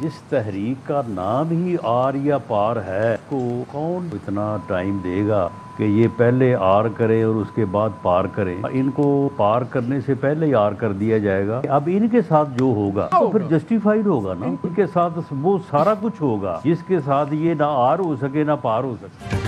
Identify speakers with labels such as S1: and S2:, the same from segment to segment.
S1: इस तहरीक का नाम ही आर या पार है, को कौन इतना टाइम देगा कि ये पहले आर करे और उसके बाद पार करे। इनको पार करने से पहले ही आर कर दिया जाएगा। अब इनके साथ जो होगा तो फिर जस्टिफाइड होगा ना, इनके साथ वो सारा कुछ होगा जिसके साथ ये ना आर हो सके ना पार हो सके।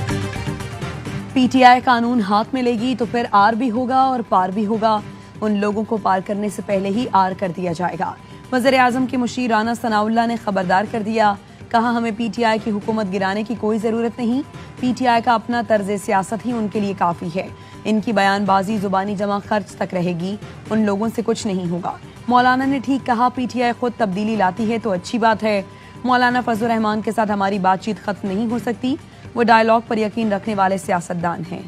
S2: पीटीआई कानून हाथ में लेगी तो फिर आर भी होगा और पार भी होगा। उन लोगों को पार करने से पहले ही आर कर दिया जाएगा। वज़ीर-ए-आज़म के मुशीर राना सनाउल्लाह ने खबरदार कर दिया, कहा हमें पीटीआई की हुकूमत गिराने की कोई जरूरत नहीं, पीटीआई का अपना तर्ज सियासत ही उनके लिए काफी है। इनकी बयानबाजी जुबानी जमा खर्च तक रहेगी, उन लोगों से कुछ नहीं होगा। मौलाना ने ठीक कहा, पीटीआई खुद तब्दीली लाती है तो अच्छी बात है। मौलाना फजलुर रहमान के साथ हमारी बातचीत खत्म नहीं हो सकती, वो डायलॉग पर यकीन रखने वाले सियासतदान हैं।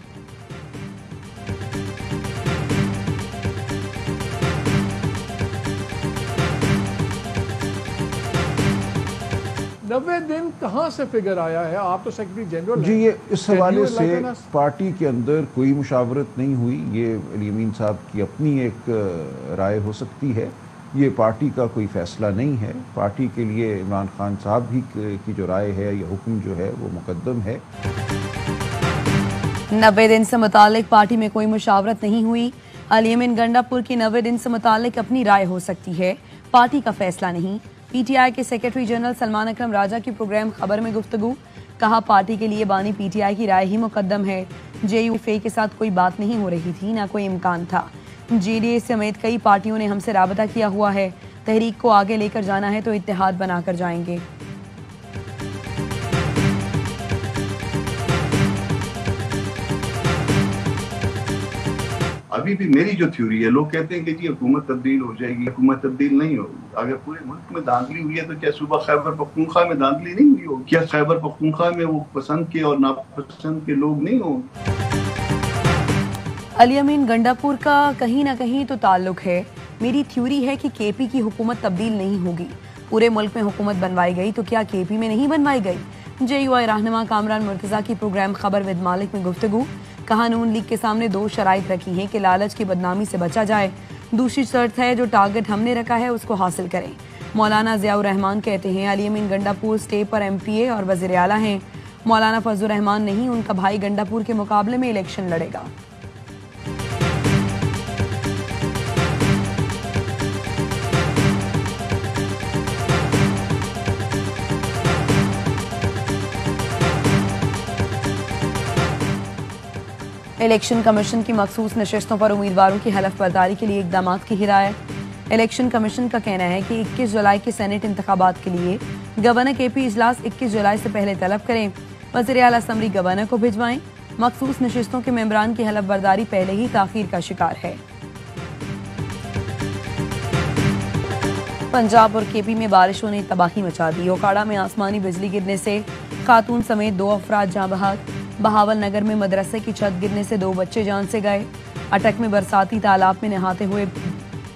S3: नब्बे दिन कहाँ से फिगर आया है? आप तो सेक्रेटरी जनरल
S4: जी, ये इस हवाले से पार्टी के अंदर कोई मुशावरत नहीं हुई। ये अली अमीन साहब की अपनी एक राय हो सकती है, ये पार्टी का कोई फैसला नहीं है। पार्टी के लिए इमरान खान साहब भी की जो राय है या हुक्म जो है वो मुकद्दम है।
S2: 90 दिन से मुतालिक पार्टी में कोई मुशावरत नहीं हुई। अली अमीन गंडापुर की 90 दिन से मुतालिक अपनी राय हो सकती है, पार्टी का फैसला नहीं। पीटीआई के सेक्रेटरी जनरल सलमान अकरम राजा की प्रोग्राम खबर में गुफ्तगू, कहा पार्टी के लिए बानी पीटीआई की राय ही मुकद्दम है। जेयूएफ के साथ कोई बात नहीं हो रही थी, ना कोई इम्कान था। जेडीए समेत कई पार्टियों ने हमसे राबता किया हुआ है, तहरीक को आगे लेकर जाना है तो इत्तेहाद बनाकर जाएंगे।
S5: अभी भी मेरी जो थ्योरी है, लोग कहते हैं कि जी हुकूमत तब्दील हो जाएगी, हुकूमत तब्दील नहीं होगी। अगर पूरे मुल्क में धांधली हुई है तो क्या सुबह खैबर पख्तूनख्वा में धांधली नहीं हुई होगी? क्या खैबर पख्तूनख्वा में वो पसंद के और नापसंद के लोग नहीं होंगे?
S2: अली अमीन गंडापुर का कहीं ना कहीं तो ताल्लुक है। मेरी थ्योरी है कि केपी की हुकूमत तब्दील नहीं होगी। पूरे मुल्क में हुकूमत बनवाई गई तो क्या केपी में नहीं बनवाई गई? जेयूआई रहनुमा कामरान मुर्तजा की प्रोग्राम खबर विद मालिक में गुफ्तगू, कहा नून लीग के सामने 2 शराइत रखी हैं कि लालच की बदनामी से बचा जाए। दूसरी शर्त है जो टारगेट हमने रखा है उसको हासिल करें। मौलाना ज़ियाउर रहमान कहते हैं अली अमीन गंडापुर स्टे पर एमपीए और वज़ीर आला हैं। मौलाना फजलुर रहमान नहीं, उनका भाई गंडापुर के मुकाबले में इलेक्शन लड़ेगा। इलेक्शन कमीशन की मखसूस नशिस्तों पर उम्मीदवारों की हलफ बर्दारी के लिए इकदाम की हिदायत। इलेक्शन कमीशन का कहना है कि 21 जुलाई के सेनेट इंतखाबात के लिए गवर्नर केपी इजलास 21 जुलाई से पहले तलब करें। वज़ीर आला असम्बली गवर्नर को भिजवाएं। मखसूस नशिस्तों के मेंबरान की हलफ बर्दारी पहले ही ताखीर का शिकार है। पंजाब और केपी में बारिशों ने तबाही मचा दी। ओकाड़ा में आसमानी बिजली गिरने से खातून समेत 2 अफराद जाँ बहक। बहावल नगर में मदरसे की छत गिरने से 2 बच्चे जान से गए। अटक में बरसाती तालाब में नहाते हुए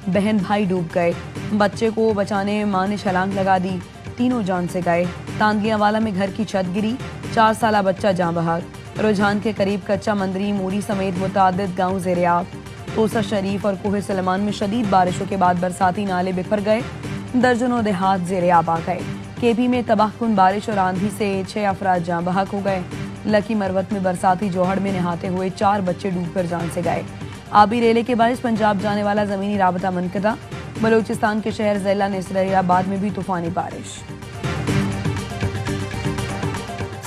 S2: बहन भाई डूब गए। बच्चे को बचाने में मां ने छलांग लगा दी, तीनों जान से गए। तांदियावाला में घर की छत गिरी, 4 साला बच्चा जाँ बहक। रुझान के करीब कच्चा मंदरी मूरी समेत मुतअद्दिद गाँव ज़ेर-ए-आब। तोसा शरीफ और कोहे सलमान में शदीद बारिशों के बाद बरसाती नाले बिफर गए। दर्जनों देहात ज़ेर-ए-आब आ गए। केपी में तबाहकुन बारिश और आंधी से 6 अफराद जाँ बहक हो गए। लकी मरवत में बरसाती जोहड़ में नहाते हुए 4 बच्चे डूबकर जान से गए। आबी रेले के बारिश पंजाब जाने वाला जमीनी राबता मुनक़ता। बलूचिस्तान के शहर ज़िला नसीराबाद में भी तूफानी बारिश।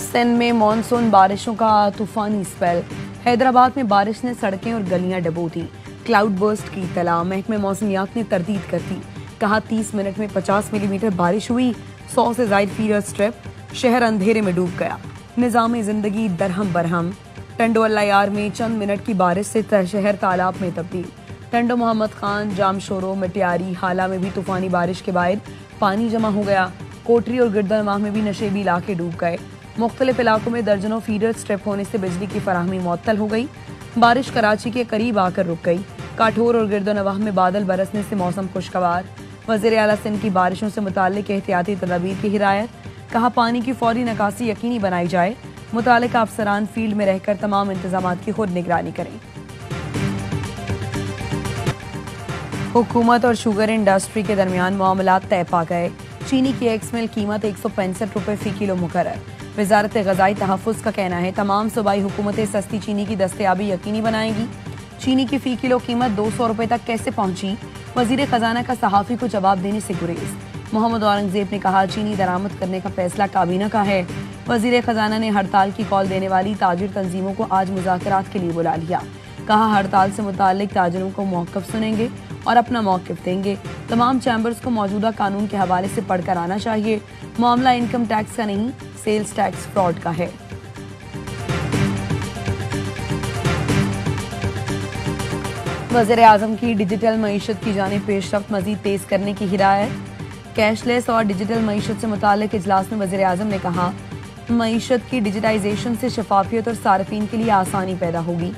S2: सिंध में मानसून बारिशों का तूफानी स्पेल। हैदराबाद में बारिश ने सड़कें और गलियां डबो दी। क्लाउड बर्स्ट की इत्तला। महकमे मौसमियात ने तरदीद कर दी, कहा 30 मिनट में 50 मिलीमीटर बारिश हुई। 100 से ज़ायद फीडर स्ट्रिप। शहर अंधेरे में डूब गया। निज़ाम जिंदगी दरहम बरहम। टंडो अल्लायार में चंद मिनट की बारिश से शहर तालाब में तब्दील। टंडो मोहम्मद खान, जामशोरो, मटियारी, हाला में भी तूफानी बारिश के बाद पानी जमा हो गया। कोटरी और गिरदनवाह में भी नशेबी इलाके डूब गए। मुख्तलिफ इलाकों में दर्जनों फीडर स्ट्रिप होने से बिजली की फराहमी मुअत्तल हो गई। बारिश कराची के करीब आकर रुक गई। काठोर और गिरदनवाह में बादल बरसने से मौसम खुशगवार। वज़ीर आला सिंध की बारिशों से मुताल्लिक एहतियाती तदाबीर की हिदायत। कहा पानी की फौरी निकासी यकीनी बनाई जाए। मुतालिका अफसरान फील्ड में रहकर तमाम इंतजामात की खुद निगरानी करें। हुकूमत और शुगर इंडस्ट्री के दरमियान मामलात तय पा गए। चीनी की एक्स मिल कीमत 165 रुपये फी किलो मुकर्रर। वजारत ग़ज़ाई तहफ़्फ़ुज़ का कहना है तमाम सूबाई हुकूमतें सस्ती चीनी की दस्तयाबी यकीनी बनाएंगी। चीनी की फी किलो कीमत 200 रुपये तक कैसे पहुंची, वज़ीर ख़जाना का सहाफ़ी को जवाब देने से गुरेज। मोहम्मद औरंगज़ेब ने कहा चीनी दरामद करने का फैसला काबीना का है। वज़ीर ख़जाना ने हड़ताल की कॉल देने वाली ताजिर तंजीमों को आज मुज़ाकरात के लिए बुला लिया। कहा हड़ताल से मुताल्लिक ताजिरों को मौक़िफ़ सुनेंगे और अपना मौक़िफ़ देंगे। तमाम चैम्बर्स को मौजूदा कानून के हवाले से पढ़कर आना चाहिए। मामला इनकम टैक्स का नहीं, सेल्स टैक्स फ्रॉड का है। वज़ीर आज़म की डिजिटल मईशत की जानिब पेशरफ्त मज़ीद तेज़ करने की हिदायत। कैशलेस और डिजिटल मईशत से मुताल्लिक इजलास में वज़ीर आज़म ने कहा मईशत की डिजिटाइजेशन से शफाफियत और सार्फिन के लिए आसानी पैदा होगी।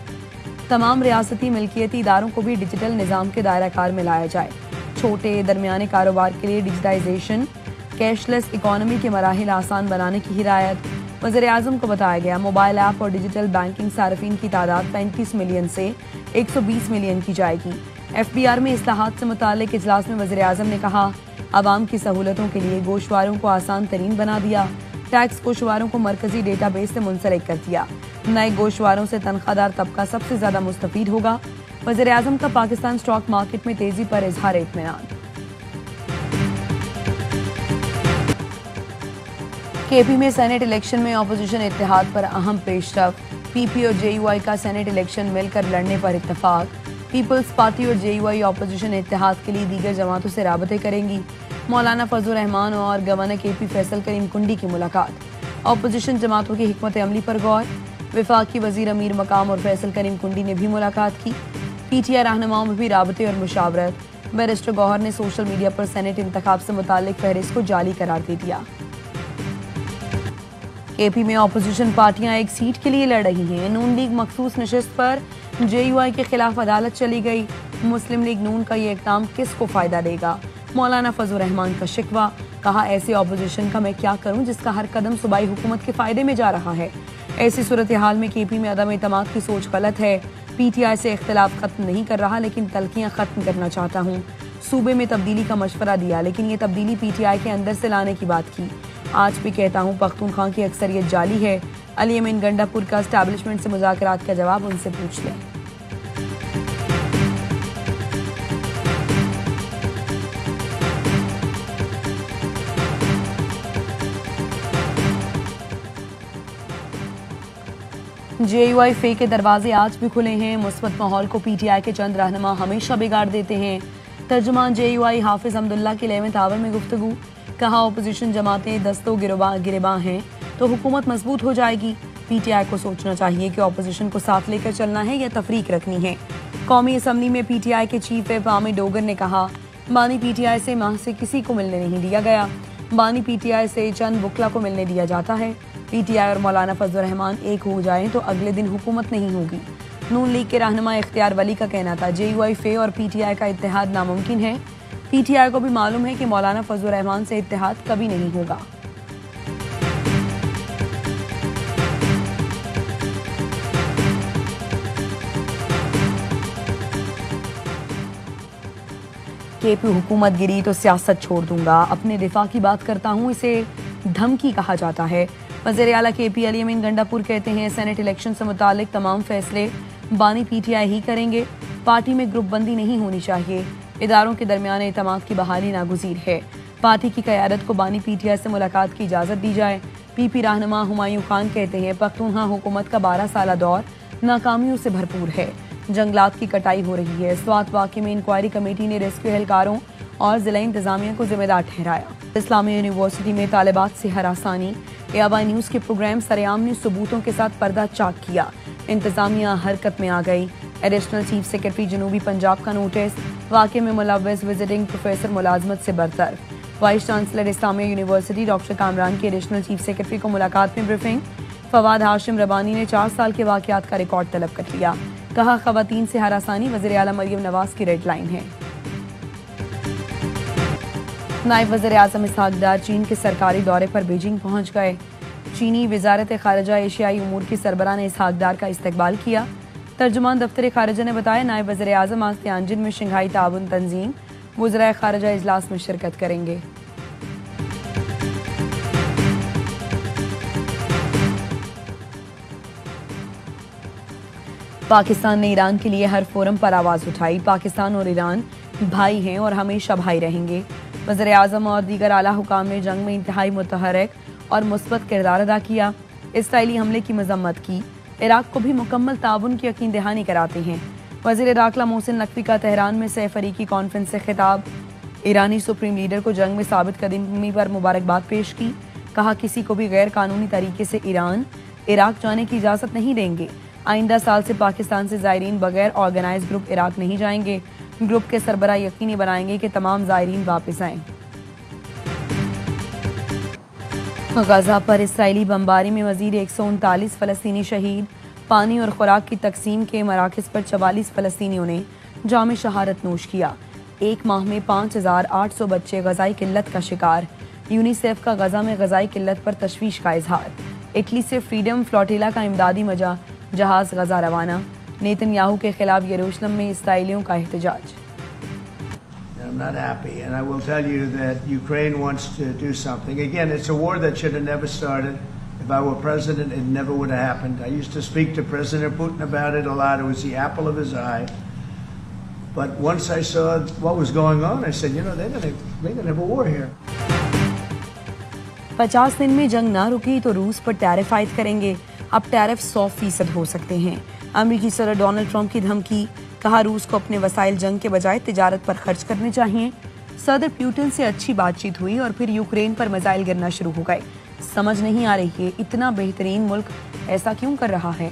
S2: तमाम रियासती मिल्कियती इदारों को भी डिजिटल निज़ाम के दायरा कार में लाया जाए। छोटे दरमियाने कारोबार के लिए डिजिटाइजेशन, कैशलेस इकॉनमी के मराहिल आसान बनाने की हिदायत। वज़ीर आज़म को बताया गया मोबाइल ऐप और डिजिटल बैंकिंग सार्फिन की तादाद 35 मिलियन से 120 मिलियन की जाएगी। FBR में इस्लाहात से मुताल्लिक इजलास में वज़ीर आज़म ने कहा आवाम की सहूलतों के लिए गोशवारों को आसान तरीन बना दिया। टैक्स गोशवारों को मरकजी डेटाबेस से मुंसलिक कर दिया। नए गोशवारों से तनख्वाहदार तबका सबसे ज्यादा मुस्तफीद होगा। वज़ीर आज़म का पाकिस्तान स्टॉक मार्केट में तेजी पर इजहार इत्मीनान। KP में सेनेट इलेक्शन में अपोजिशन इत्तेहाद पर अहम पेशरफ। PP और JUI का सेनेट इलेक्शन मिलकर लड़ने पर इत्तफाक। पीपल्स पार्टी और JUI अपोजिशन इत्तेहाद के लिए दीगर जमातों से राबते करेंगी। मौलाना फजल रहमान और गवर्नर KP फैसल करीम कुंडी की मुलाकात। अपोजिशन जमातों की हिकमत अमली पर गौर। वफाकी वजीर अमीर मकाम और फैसल करीम कुंडी ने भी मुलाकात की। PTI रहनुमाओं में भी राबते और मुशावरत। बैरिस्टर गौहर ने सोशल मीडिया पर सेनेट इंतखाब से मुताल्लिक फहरिस्त को जाली करार दे दिया। KP में अपोजिशन पार्टियां एक सीट के लिए लड़ रही हैं। नून लीग मखसूस नशिस्त पर JUI के खिलाफ अदालत चली गई। मुस्लिम लीग नून का ये इक़दाम किसको फायदा देगा, मौलाना फजल रहमान का शिकवा। कहा ऐसे अपोजिशन का मैं क्या करूं जिसका हर कदम सूबाई हुकूमत के फायदे में जा रहा है। ऐसी सूरत हाल में KP में अदम एतमाद की सोच गलत है। PTI से इख्तिलाफ खत्म नहीं कर रहा लेकिन तलखियां खत्म करना चाहता हूँ। सूबे में तब्दीली का मशवरा दिया लेकिन ये तब्दीली PTI के अंदर से लाने की बात की। आज भी कहता हूँ पख्तूनख्वा की अक्सरियत जाली है। अली अमीन गंडापुर का एस्टैब्लिशमेंट से मुज़ाकरात का जवाब उनसे पूछ लें। JUI फे के दरवाजे आज भी खुले हैं। मुस्बत माहौल को PTI के चंद रहनुमा हमेशा बिगाड़ देते हैं। तर्जुमान JUI हाफिज अब्दुल्ला की 11वें आवर में गुफ्तगू। कहा अपोजिशन जमातें दस्तो गिरबां हैं तो हुकूमत मजबूत हो जाएगी। PTI को सोचना चाहिए कि अपोजिशन को साथ लेकर चलना है या तफरीक रखनी है। कौमी असम्बली में PTI के चीफ व्हिप आमिर डोगर ने कहा बानी PTI से माह से किसी को मिलने नहीं दिया गया। बानी PTI से चंद बुकला को मिलने दिया जाता है। PTI और मौलाना फजल रहमान एक हो जाएं तो अगले दिन हुकूमत नहीं होगी। नून लीग के रहनुमा इख्तियार वली का कहना था JUI फे और PTI का इत्तेहाद नामुमकिन है। PTI को भी मालूम है कि मौलाना फजल रहमान से इत्तेहाद कभी नहीं होगा। KP हुकूमत गिरी तो सियासत छोड़ दूंगा। अपने दिफा की बात करता हूँ, इसे धमकी कहा जाता है। वज़ीर आला KP अली अमीन गंडापुर कहते हैं सेनेट इलेक्शन से मुतालिक तमाम फैसले बानी PTI ही करेंगे। पार्टी में ग्रुप बंदी नहीं होनी चाहिए। इदारों के दरमियान एतमाद की बहाली नागुज़ीर है। पार्टी की क़यादत को बानी PTI से मुलाकात की इजाज़त दी जाए। PP रहनुमा हुमायूं खान कहते हैं पख्तूनख्वा हुकूमत का 12 साला दौर नाकामियों से भरपूर है। जंगलात की कटाई हो रही है। स्वात वाक़े में इंक्वायरी कमेटी ने रेस्क्यू एहलकारों और ज़िला इंतज़ामिया को जिम्मेदार ठहराया। इस्लामी यूनिवर्सिटी में तालिबात से हरासानी। ABI न्यूज़ के प्रोग्राम सरेआम ने सबूतों के साथ पर्दा चाक किया। इंतज़ामिया हरकत में आ गई। एडिशनल चीफ सेक्रेटरी जनूबी पंजाब का नोटिस। वाक़े में मुलव्वस विजिटिंग प्रोफेसर मुलाजमत से बरतरफ। Vice chancellor Islamia university doctor Kamran की एडिशनल चीफ सेक्रेटरी को मुलाकात में ब्रीफिंग। फवाद हाशिम रबानी ने 4 साल के वाक़यात का रिकॉर्ड तलब कर लिया। कहा ख़वातीन से हरासानी वज़ीर आला मरियम नवाज की रेड लाइन है। नायब वज़ीर आज़म इसहाक डार चीन के सरकारी दौरे पर बीजिंग पहुंच गए। चीनी वज़ारत ख़ारिजा एशियाई उमूर की सरबराह ने इसहाक डार का इस्तकबाल किया। तर्जुमान दफ्तर ख़ारिजा ने बताया नायब वज़ीर आज़म आज तियानजिन में शंघाई ताउन तंजीम वज़राए ख़ारिजा इजलास में शिरकत करेंगे। पाकिस्तान ने ईरान के लिए हर फोरम पर आवाज उठाई। पाकिस्तान और ईरान भाई हैं और हमेशा भाई रहेंगे। वज़ीर आज़म और दीगर आला हुकाम ने जंग में इंतहाई मुतहर्रिक और मुस्बत किरदार अदा किया। इसराइली हमले की मजम्मत की। इराक को भी मुकम्मल ताउन की यकीन दहानी कराते हैं। वज़ीर दाखिला मोहसिन नकवी का तेहरान में सैफ अरीकी कॉन्फ्रेंस से खिताब। ईरानी सुप्रीम लीडर को जंग में साबित कदमी पर मुबारकबाद पेश की। कहा किसी को भी गैर कानूनी तरीके से ईरान इराक जाने की इजाज़त नहीं देंगे। आइंदा साल से पाकिस्तान से ज़ायरीन बगैर ऑर्गेनाइज ग्रुप इराक नहीं जाएंगे। ग्रुप के सरबराह यकीनी बनाएंगे कि तमाम ज़ायरीन वापस आएं। गजा पर इसराइली बमबारी में मज़ीद 139 फ़लस्तीनी शहीद। पानी और खुराक की तकसीम के मराकज़ पर 44 फ़लस्तीनियों ने जाम शहादत नोश किया। एक माह में 5800 बच्चे गज़ाई किल्लत का शिकार। यूनिसेफ का गजा में गज़ाई किल्लत पर तशवीश का इजहार। इटली से फ्रीडम फ्लोटिला का इमदादी जहाज गजा रवाना। नेतन्याहू के खिलाफ यरूशलेम में इसराइलियों का एहतजाज।
S6: I'm not happy, and I will tell you that Ukraine wants to do something. Again, it's a war that should have never started. If I were president, it never would have happened. I used to speak to President Putin about it a lot. It was the apple of his eye. But once I saw what was going on, I said, you know, they're gonna have a war here.
S2: 50 दिन में जंग ना रुकी तो रूस पर tariff आयद करेंगे। अब टैरिफ 100% हो सकते हैं। अमेरिकी सदर डोनाल्ड ट्रंप की धमकी। कहा रूस को अपने वसाइल जंग के बजाय तिजारत पर खर्च करने चाहिए। सदर पुतिन से अच्छी बातचीत हुई और फिर यूक्रेन पर मिसाइल गिरना शुरू हो गए। समझ नहीं आ रही है इतना बेहतरीन मुल्क ऐसा क्यों कर रहा है।